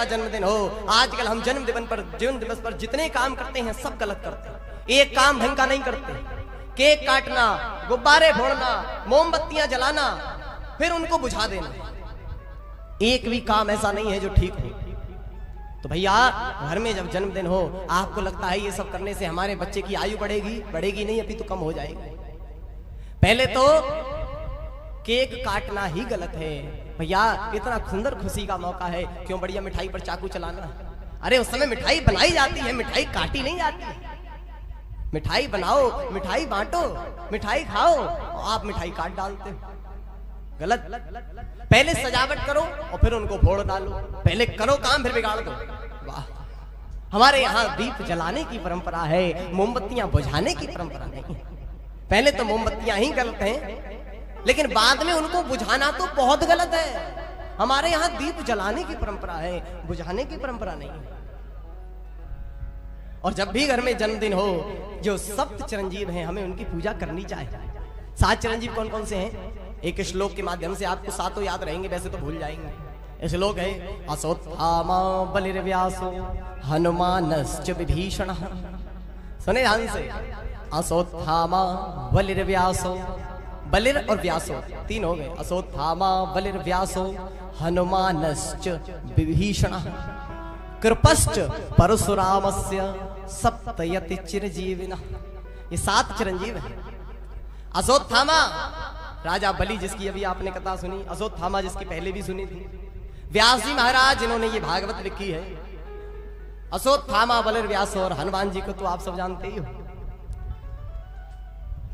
जन्मदिन हो। आजकल हम जन्म दिवस पर जितने काम करते हैं सब गलत करते हैं। एक काम ढंग का नहीं करते। केक काटना, गुब्बारे फोड़ना, मोमबत्तियां जलाना, फिर उनको बुझा देना, एक भी काम ऐसा नहीं है जो ठीक हो। तो भैया घर में जब जन्मदिन हो, आपको लगता है ये सब करने से हमारे बच्चे की आयु बढ़ेगी नहीं, अभी तो कम हो जाएगी। पहले तो केक काटना ही गलत है भैया। इतना सुंदर खुशी का मौका है, क्यों बढ़िया मिठाई पर चाकू चलाना। अरे उस समय मिठाई बनाई जाती है, मिठाई काटी नहीं जाती। मिठाई बनाओ, मिठाई बांटो, मिठाई खाओ, आप मिठाई काट डालते हो, गलत। पहले सजावट करो और फिर उनको फोड़ डालो। पहले करो काम फिर बिगाड़ दो। वाह, हमारे यहाँ दीप जलाने की परंपरा है, मोमबत्तियां बुझाने की परंपरा नहीं। पहले तो मोमबत्तियां ही गलत हैं, लेकिन बाद में उनको बुझाना तो बहुत गलत है। हमारे यहाँ दीप जलाने की परंपरा है, बुझाने की परंपरा नहीं है। और जब भी घर में जन्मदिन हो, जो सप्त चिरंजीव हैं हमें उनकी पूजा करनी चाहिए। 7 चिरंजीव कौन कौन से हैं? एक श्लोक के माध्यम से आपको 7 याद रहेंगे, वैसे तो भूल जाएंगे। श्लोक है अश्वत्थामा बलिर्व्यासो हनुमानश्च विभीषणः। सुने ध्यान से, अश्वत्थामा बलिर्व्यासो, बलिर और व्यासो 3 हो गए। अश्वत्थामा बलिर्व्यासो हनुमानश्च विभीषणः कृपश्च परशुरामस्य सप्तयति चिरजीविनः। ये 7 चिरंजीव हैं। अश्वत्थामा राजा बलि, जिसकी अभी आपने कथा सुनी। अश्वत्थामा जिसकी पहले भी सुनी थी। व्यास जी महाराज जिन्होंने ये भागवत लिखी है। अश्वत्थामा, बलिर, व्यास और हनुमान जी को तो आप सब जानते ही हो।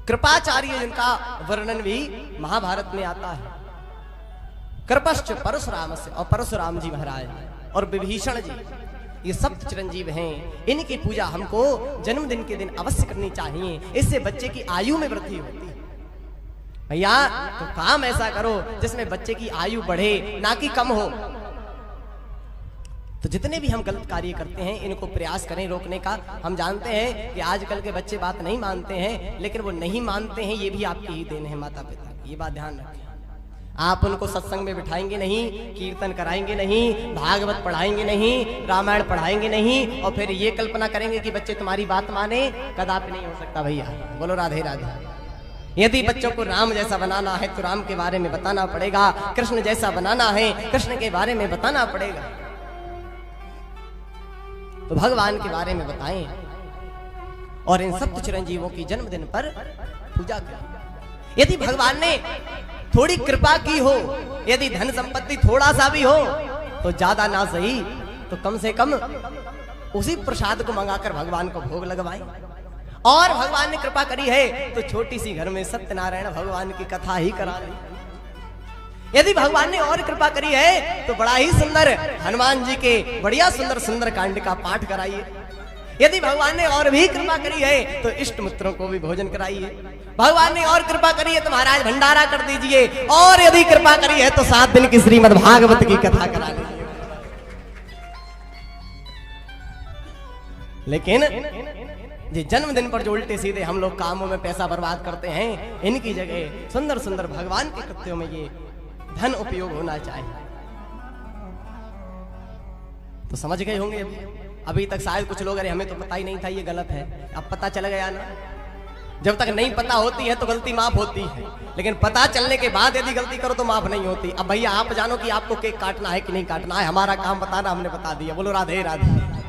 कृपाचार्य जिनका वर्णन भी महाभारत में आता है। कृपश्च परशुराम से, और परशुराम जी महाराज और विभीषण जी, ये सप्त चिरंजीव हैं। इनकी पूजा हमको जन्मदिन के दिन अवश्य करनी चाहिए। इससे बच्चे की आयु में वृद्धि होती है। भैया तो काम ऐसा करो जिसमें बच्चे की आयु बढ़े, ना कि कम हो। तो जितने भी हम गलत कार्य करते हैं इनको प्रयास करें रोकने का। हम जानते हैं कि आजकल के बच्चे बात नहीं मानते हैं, लेकिन वो नहीं मानते हैं ये भी आपकी ही देन है, माता पिता की। ये बात ध्यान रखें। आप उनको सत्संग में बिठाएंगे नहीं, कीर्तन कराएंगे नहीं, भागवत पढ़ाएंगे नहीं, रामायण पढ़ाएंगे नहीं, और फिर ये कल्पना करेंगे कि बच्चे तुम्हारी बात माने, कदापि नहीं हो सकता भैया। बोलो राधे राधे। यदि बच्चों को राम जैसा बनाना है तो राम के बारे में बताना पड़ेगा, कृष्ण जैसा बनाना है कृष्ण के बारे में बताना पड़ेगा। तो भगवान के बारे में बताएं और इन सप्त चिरंजीवों की जन्मदिन पर पूजा करें। यदि भगवान ने थोड़ी कृपा की हो, यदि धन संपत्ति थोड़ा सा भी हो, तो ज्यादा ना सही तो कम से कम उसी प्रसाद को मंगाकर भगवान को भोग लगवाएं। और भगवान ने कृपा करी है तो छोटी सी घर में सत्यनारायण भगवान की कथा ही करा ली। यदि भगवान ने और कृपा करी है तो बड़ा ही सुंदर हनुमान जी के बढ़िया सुंदर सुंदर कांड का पाठ कराइए। यदि भगवान ने और भी कृपा करी है तो इष्ट मित्रों को भी भोजन कराइए। भगवान ने और कृपा करी है तो महाराज भंडारा कर दीजिए। और यदि कृपा करी है तो 7 दिन की श्रीमद् भागवत की कथा करा लीजिए। लेकिन ये जन्मदिन पर जो उल्टे सीधे हम लोग कामों में पैसा बर्बाद करते हैं, इनकी जगह सुंदर सुंदर भगवान के कृत्यों में ये धन उपयोग होना चाहिए। तो समझ गए होंगे अभी तक शायद कुछ लोग, अरे हमें तो पता ही नहीं था ये गलत है। अब पता चल गया ना। जब तक नहीं पता होती है तो गलती माफ होती है, लेकिन पता चलने के बाद यदि गलती करो तो माफ नहीं होती। अब भैया आप जानो कि आपको केक काटना है कि नहीं काटना है, हमारा काम बताना, हमने बता दिया। बोलो राधे राधे।